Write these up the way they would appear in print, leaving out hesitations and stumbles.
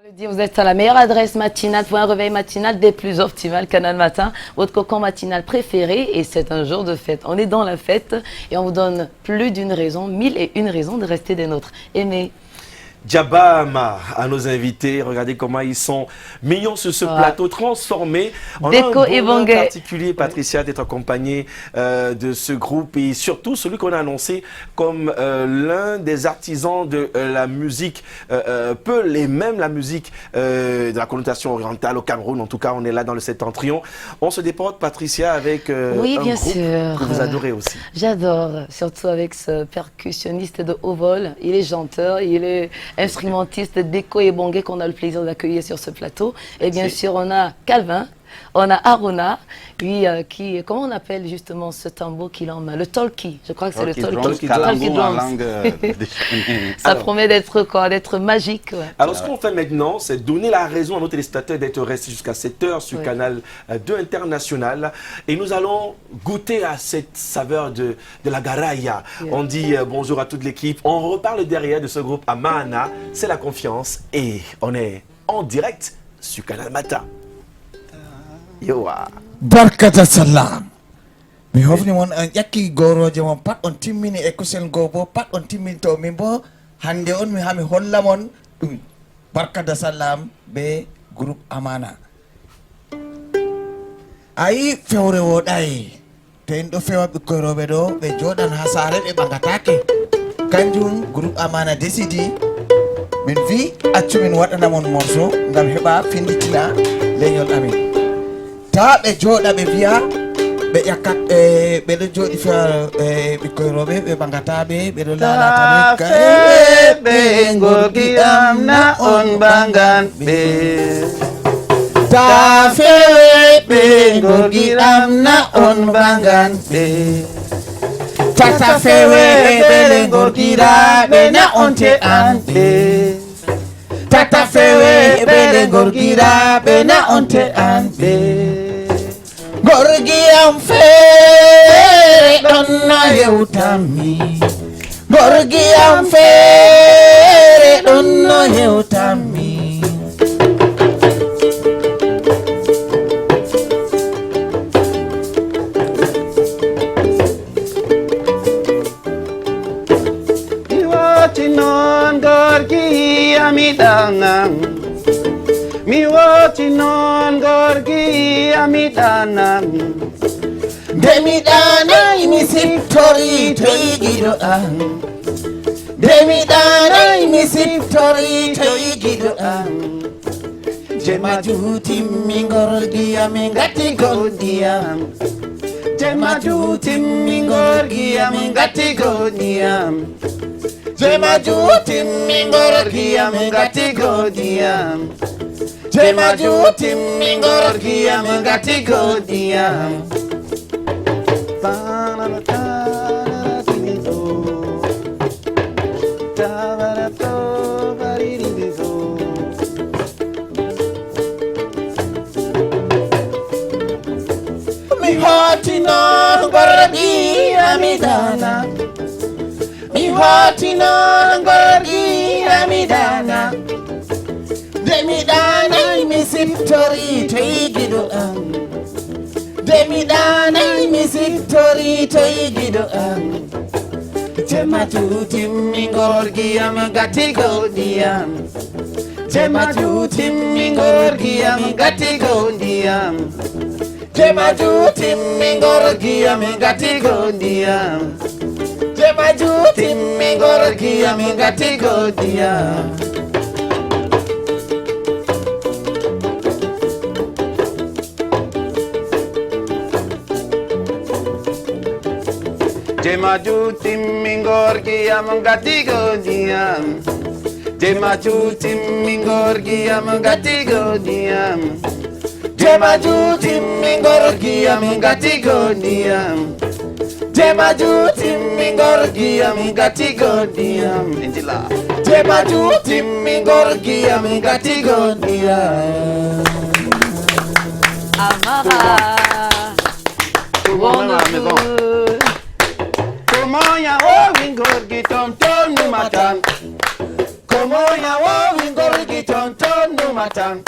Vous êtes à la meilleure adresse matinale pour un réveil matinal des plus optimales, Canal Matin, votre cocon matinal préféré, et c'est un jour de fête. On est dans la fête et on vous donne plus d'une raison, 1001 raisons de rester des nôtres. Aimez. Djabama à nos invités, regardez comment ils sont mignons sur ce plateau transformé. On Déco a un et bonheur Bonguet. particulier, Patricia, d'être accompagnée de ce groupe et surtout celui qu'on a annoncé comme l'un des artisans de la musique Peul et même la musique de la connotation orientale au Cameroun. En tout cas, on est là dans le Septentrion. On se déporte, Patricia, avec Oui, un bien groupe sûr. que vous adorez aussi. J'adore, surtout avec ce percussionniste de haut vol. Il est chanteur, il est instrumentiste Déco et Bonguet qu'on a le plaisir d'accueillir sur ce plateau. Et bien sûr, on a Calvin, on a Aruna, lui qui, comment on appelle justement ce tambour qu'il en main? Le tolki, je crois que c'est le tolki. Ça promet d'être quoi? D'être magique. Ouais. Alors, ce qu'on fait maintenant, c'est donner la raison à nos téléspectateurs d'être restés jusqu'à 7 heures sur Canal 2 International. Et nous allons goûter à cette saveur de la garaya. On dit bonjour à toute l'équipe. On reparle derrière de ce groupe Amana. C'est la confiance. Et on est en direct sur Canal Matin. Yoa. Barkata salam. Mi hofni mon an ƴakki goroje mon pat on timmini e kusel go bo pat on timmini to min bo hande on mi hami holla mon ɗum barkata salam be groupe Amana. Ayi fewre woɗayi to en ɗo fewa ɓikkoy rewɓe ɗo ɓe joɗan ha saare ɓe ɓagatake kanjum groupe Amana décidi min wi accu min waɗanamon morceau ngam heɓa finditina leñol amin. Ta ɓe jooɗa ɓe wiya ɓe ƴakkat ɓeɗo jooɗi fewa ɓikkoy rewɓe ɓe ɓagata ɓe ɓeɗo lalata ɓe ɓe gorgi am na on ɓagan ɓe ta fewe ɓe gorgi am na on ɓagan ɓe tata fewe ɓe gorgiraɓe na on te an ɓe tata fewe ɓe gorgiraɓe na on te an ɓe gorgi am feere ɗon no yewtanmi gorgi am feere ɗon no yewtanmi mi woti noon gorgi amiɗanam mi woti noon gorgi amiɗanam nde mi ɗanayi mi siftori to yigiɗo an nde mi ɗanayi mi siftori to yigiɗo an jema jutimmi gorgi ami gati goɗɗiyam jema jutimmi gorgi ami gati goɗɗiyam jema jutimmi gorgi ami gati goɗɗiyam jema jutimmi gorgi ami gati goɗɗiyam mi hoti noon gorgi amiɗana mi hoti noon gorgi amiɗana nde mi ɗanayi mi siftori to yigiɗo an nde mi ɗanayi mi siftori to yigiɗo an jema jutimmi gorgi am gati goɗɗiyam jema jutimmi gorgi am gati goɗɗiyam jema jutimmi gorgi am gati goɗɗiyam jema jutimmi gorgi am gati goɗɗiyam jema jutimmi gorgi am gati goɗɗiyam jema jutimmi gorgi am gati goɗɗiyam jema jutimmi gorgi am gati goɗɗiyam jema jutimmi gorgi am gati goɗɗiyam jema jutimmi gorgi am gati goɗɗiyam. Amara. Bon, à la maison. Comment ya o wingorgi tom tom nu matan. Comment ya o wingorgi tom tom numatan.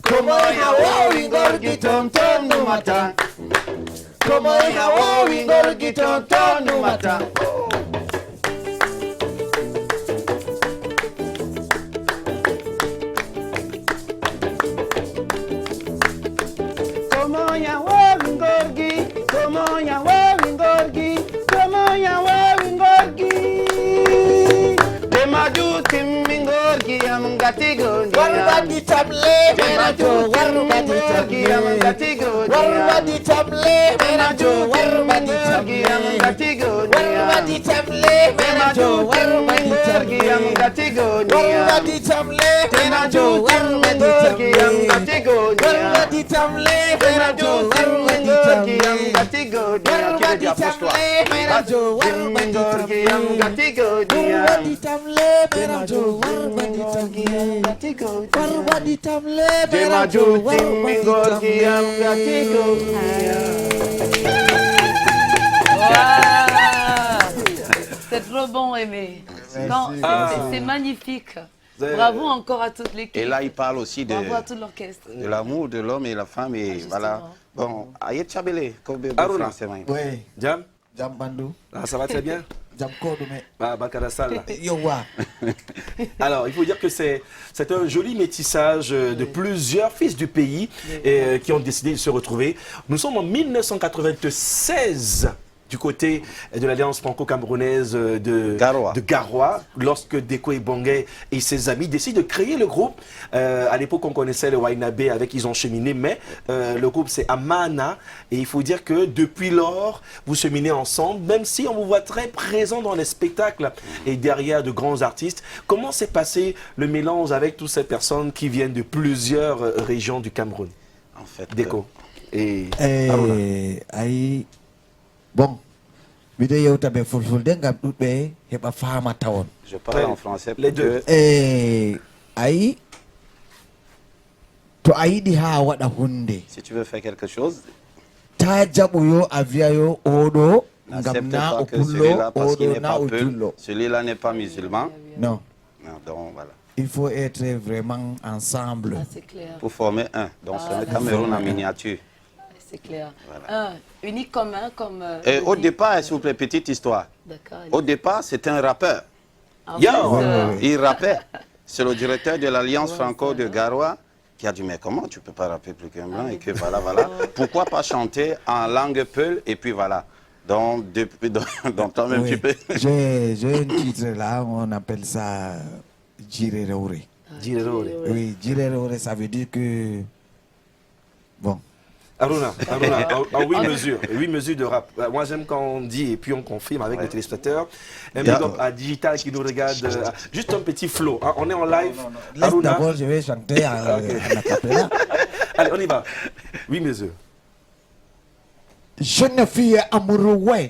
Komoy hawo wingor giton ton numatan. Komoy hawo wingor giton ton numatan. Komoya wingorgi, komoya wingorgi, komoya wingorgi. Demaju timmingorgi am gatigo. Warwadi table menajo warwadi am gatigo. warwadi table menajo warwadi am gatigo. warwadi table menajo warwadi am gatigo. warwadi table menajo warwadi am gatigo. warwadi table menajo warwadi am gatigo. warwadi table menajo warwadi am gatigo. warwadi table menajo warwadi gatigo. warwadi table Demaju menajo timmingorgi am gatigo. C'est trop bon, Aimé. Non, c'est magnifique. avez- Bravo encore à toute l'équipe. Et là, il parle aussi Bravo à tout l'orchestre. de l'amour de l'homme et la femme. Et voilà. Bon, Ayet Chabele, comme Aruna. français. oui. Oui, Jam, jam bandu, ça va très bien? jam kodume. Ah, Bakara Sall. Yowa. Alors, il faut dire que c'est un joli métissage de plusieurs fils du pays qui ont décidé de se retrouver. Nous sommes en 1996 du côté de l'Alliance franco-camerounaise de Garoua, lorsque Deko Ebongue et ses amis décident de créer le groupe. À l'époque, on connaissait le Wainabé avec Ils ont cheminé, mais le groupe c'est Amana. Et il faut dire que depuis lors, vous cheminez ensemble, même si on vous voit très présent dans les spectacles et derrière de grands artistes. Comment s'est passé le mélange avec toutes ces personnes qui viennent de plusieurs régions du Cameroun? En fait, Deko et Aruna. Ay bon. Miɗo yewta ɓe fulfulde ngam ɗuɗɓe heɓa faama tawon. je parle en français. Les pour deux. que Ayi to a yiɗi ha waɗa hunde si tu veux faire quelque chose, ta jaɓu yo a wiya yo oɗo ngam n'accepte na pas o que pullo celui-là, parce qu'il oɗo n'est na pas o peul, jullo. celui-là n'est pas musulman. Non, Non, donc voilà. il faut être vraiment ensemble. Ah, c'est clair. Pour former un. Donc c'est un Cameroun en miniature. C'est clair. Voilà. Unique commun comme... Et au dit. départ, s'il vous plaît, petite histoire. D'accord. Au départ, c'était un rappeur. En Yo. plus, Il rappait. C'est le directeur de l'Alliance Franco de Garoua qui a dit, mais comment tu peux pas rapper plus qu'un blanc et que voilà, voilà. Pourquoi pas chanter en langue peul et puis voilà. Donc, depuis, donc toi-même, Oui. tu peux. J'ai un titre là, on appelle ça Jirerore. Oui, Jirerore, ça veut dire que... Bon. Aruna, en 8 mesures, 8 mesures de rap. Moi j'aime quand on dit et puis on confirme avec les téléspectateurs. Un big up à Digital qui nous regarde. Juste un petit flow, hein. On est en live. Laisse Aruna. d'abord, je vais chanter en acapella. Allez, on y va. 8 mesures. Jeune fille amoureuse.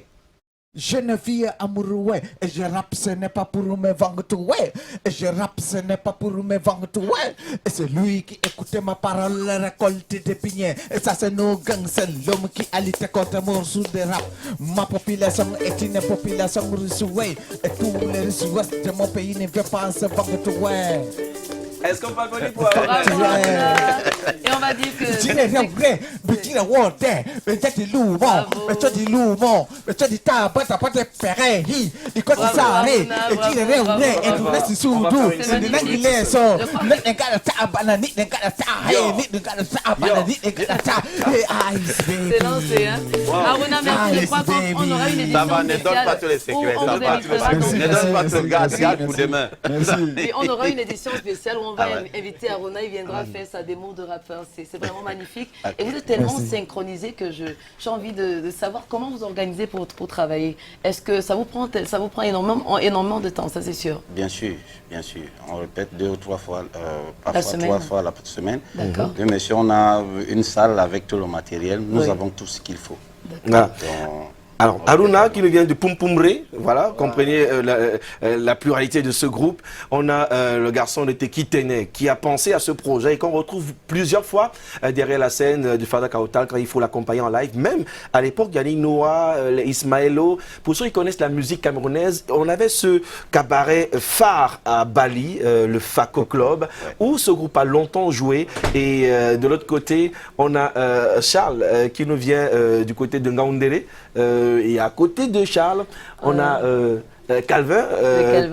Jeune fille amoureuse. Et je rappe, ce n'est pas pour me vendre tout, ouais. Et je rappe, ce n'est pas pour me vendre tout, ouais. Et c'est lui qui écoutait ma parole, récolte des pignets. Et ça, c'est nos gangs, c'est l'homme qui a lutté contre mon sous de rap. Ma population est une population russe, ouais. Et tous les Russes ouest de mon pays ne veulent pas se vendre tout, ouais. Est-ce qu'on peut applaudir pour bravo, Aruna? Aruna. Et on va dire que... Tire vrai, mais tire worde, mais tire du lourd, mais tire du lourd, mais tire du tabac, t'as pas de ferré, il compte Bravo, ça, Aruna, et tire vrai, bravo, et bravo. tout reste sous On va doux, faire une c'est des magnifique. anglais, so, Je crois let the gars ça, banani, the gars ça, hey, let the gars ça, banani, the gars ça, hey, ice, baby. C'est lancé, hein. Aruna, merci. Je Nice, crois qu'on aura une édition Ça va, ne donne spéciale pas tous les secrets. où on Ça vous va, invitera Merci, ne donc- donne pas merci, tout, garde, merci, garde pour merci. demain. Et on aura une édition spéciale où on va Ah ouais. inviter Aruna, il viendra faire sa démo de rappeur. C'est vraiment magnifique. Et vous êtes tellement Merci. synchronisés que j'ai envie de savoir comment vous organisez pour travailler. Est-ce que ça vous prend énormément de temps, ça c'est sûr. Bien sûr, bien sûr. On répète 2 ou 3 fois, La parfois semaine. 3 fois la semaine. D'accord. Mais si on a une salle avec tout le matériel, nous Oui. avons tout ce qu'il faut. Ah. Donc, Alors, Aruna qui nous vient de Pumpumre, voilà, comprenez la pluralité de ce groupe. On a le garçon de Tekitene qui a pensé à ce projet et qu'on retrouve plusieurs fois derrière la scène du Fada Kautal quand il faut l'accompagner en live. Même à l'époque, Yannick Noah, Ismaëlo, pour ceux qui connaissent la musique camerounaise, on avait ce cabaret phare à Bali, le Fako Club, où ce groupe a longtemps joué. Et de l'autre côté, on a Charles qui nous vient du côté de Ngaoundéré. Et à côté de Charles, on a Calvin,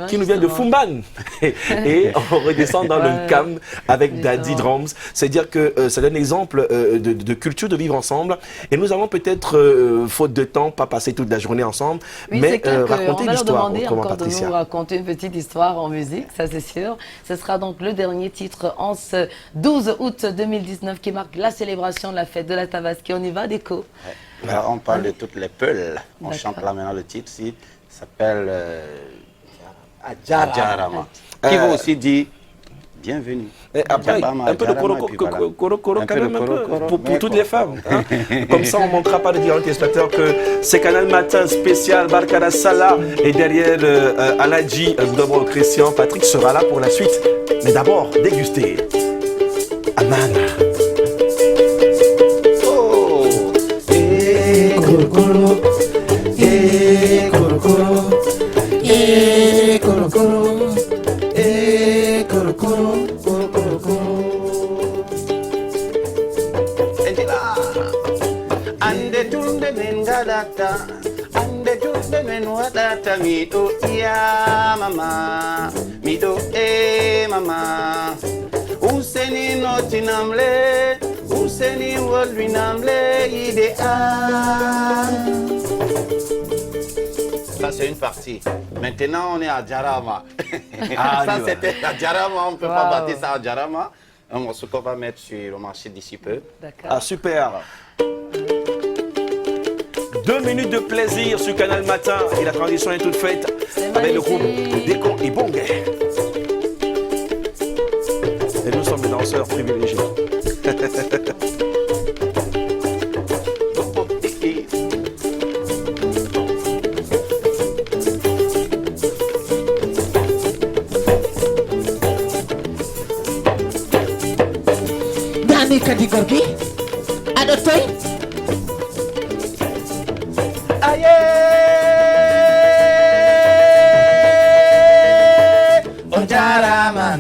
qui nous vient de Fumban. Et on redescend dans le Cam avec Daddy Drums. C'est-à-dire que c'est un exemple de culture de vivre ensemble. Et nous allons peut-être, faute de temps, pas passer toute la journée ensemble, oui, mais raconter l'histoire. On va leur demander encore de nous raconter une petite histoire en musique, ça c'est sûr. Ce sera donc le dernier titre en ce 12 août 2019 qui marque la célébration de la fête de la Tabaski. On y va, Déco? Là, on parle de toutes les peules. On chante là maintenant le titre, si s'appelle Adjarama. Qui veut aussi dire bienvenue. Et après, un peu de koro quand même, pour toutes les femmes. Hein. Comme ça, on ne montrera pas de dire aux téléspectateurs que c'est Canal Matin spécial Barkara Salah. Et derrière Aladji, Dobro Christian, Patrick sera là pour la suite. Mais d'abord, déguster. Amana. Koro, koro, koro, koro. Ande tunde men gadata, ande tunde men wadata mito iya mama, mito mama. Useni noti namle, useni wodwi namle idéal. Ça c'est une partie. Maintenant on est à Djarama. Ça c'était à Djarama, on ne peut pas battre ça à Djarama. Un morceau qu'on va mettre sur le marché d'ici peu. Ah super. 2 minutes de plaisir sur Canal Matin et la transition est toute faite avec le groupe Déco et Bongé. Et nous sommes des danseurs privilégiés. Dani kadi gorgi aɗo toy Aye on jarama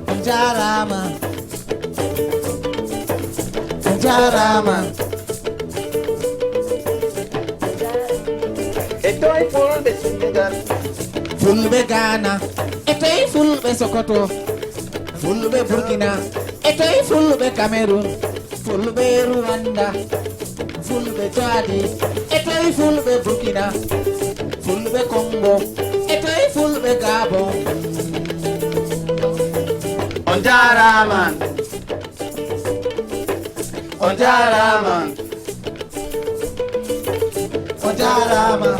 on jarama on jarama e toy fulɓe Sénégal fulɓe Ghana e toy fulɓe Sokoto fulɓe Burkina e toy fulɓe Cameroun fulɓe Rwanda fulɓe Tchadi e toy fulɓe Burkina fulɓe Congo e toy fulɓe Gabon on jarama on jarama on jarama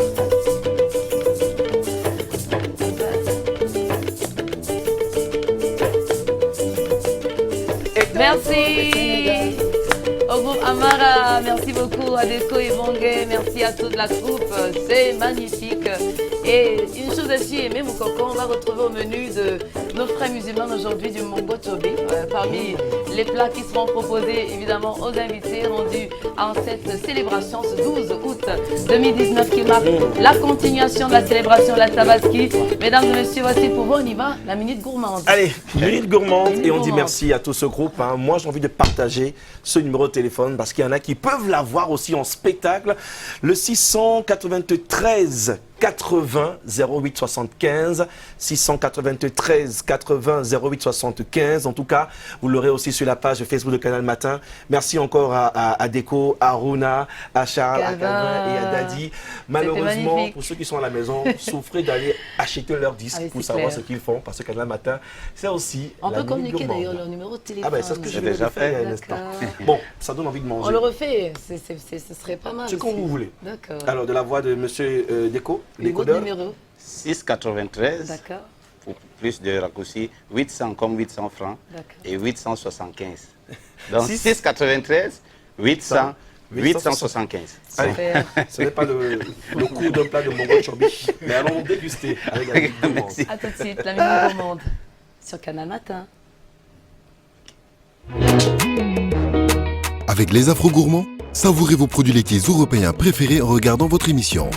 Merci au groupe Amara, merci beaucoup à Déco et Bongé, merci à toute la troupe, c'est magnifique. Et une chose aussi, aimée, mon coco, on va retrouver au menu de nos frères musulmans aujourd'hui du Mongo Tobi, parmi les plats qui seront proposés évidemment aux invités rendus en cette célébration ce 12 août 2019 qui marque la continuation de la célébration de la Tabaski. Mesdames et messieurs, voici pour vous, on y va, la minute gourmande. Allez, minute gourmande et on dit merci à tout ce groupe. Hein. Moi, j'ai envie de partager ce numéro de téléphone parce qu'il y en a qui peuvent l'avoir aussi en spectacle. Le 693 80 08 75 693 80 08 75. En tout cas, vous l'aurez aussi sur la page Facebook de Canal Matin. Merci encore à Déco, à Runa, à Charles, à Calvin et à Daddy. Malheureusement, pour ceux qui sont à la maison, souffrez d'aller acheter leur disque pour savoir ce qu'ils font parce que Canal Matin, c'est aussi on la peut communiquer gourmande. d'ailleurs leur numéro de téléphone. Ah ben c'est ce que je viens de faire il y a un instant. Bon, ça donne envie de manger. On le refait, ce serait pas mal. C'est comme vous voulez. D'accord. Alors de la voix de monsieur Déco, votre numéro 693. D'accord. Pour plus de raccourcis, 800 comme 800 francs et 875. Donc 693, 800, 875. Allez, Super. ce n'est pas le coût d'un plat de mongol chorbi, mais allons déguster avec la vie gourmande. Merci. À tout de suite, la Minute Gourmande sur Canal Matin. Avec les Afro-Gourmands, savourez vos produits laitiers européens préférés en regardant votre émission.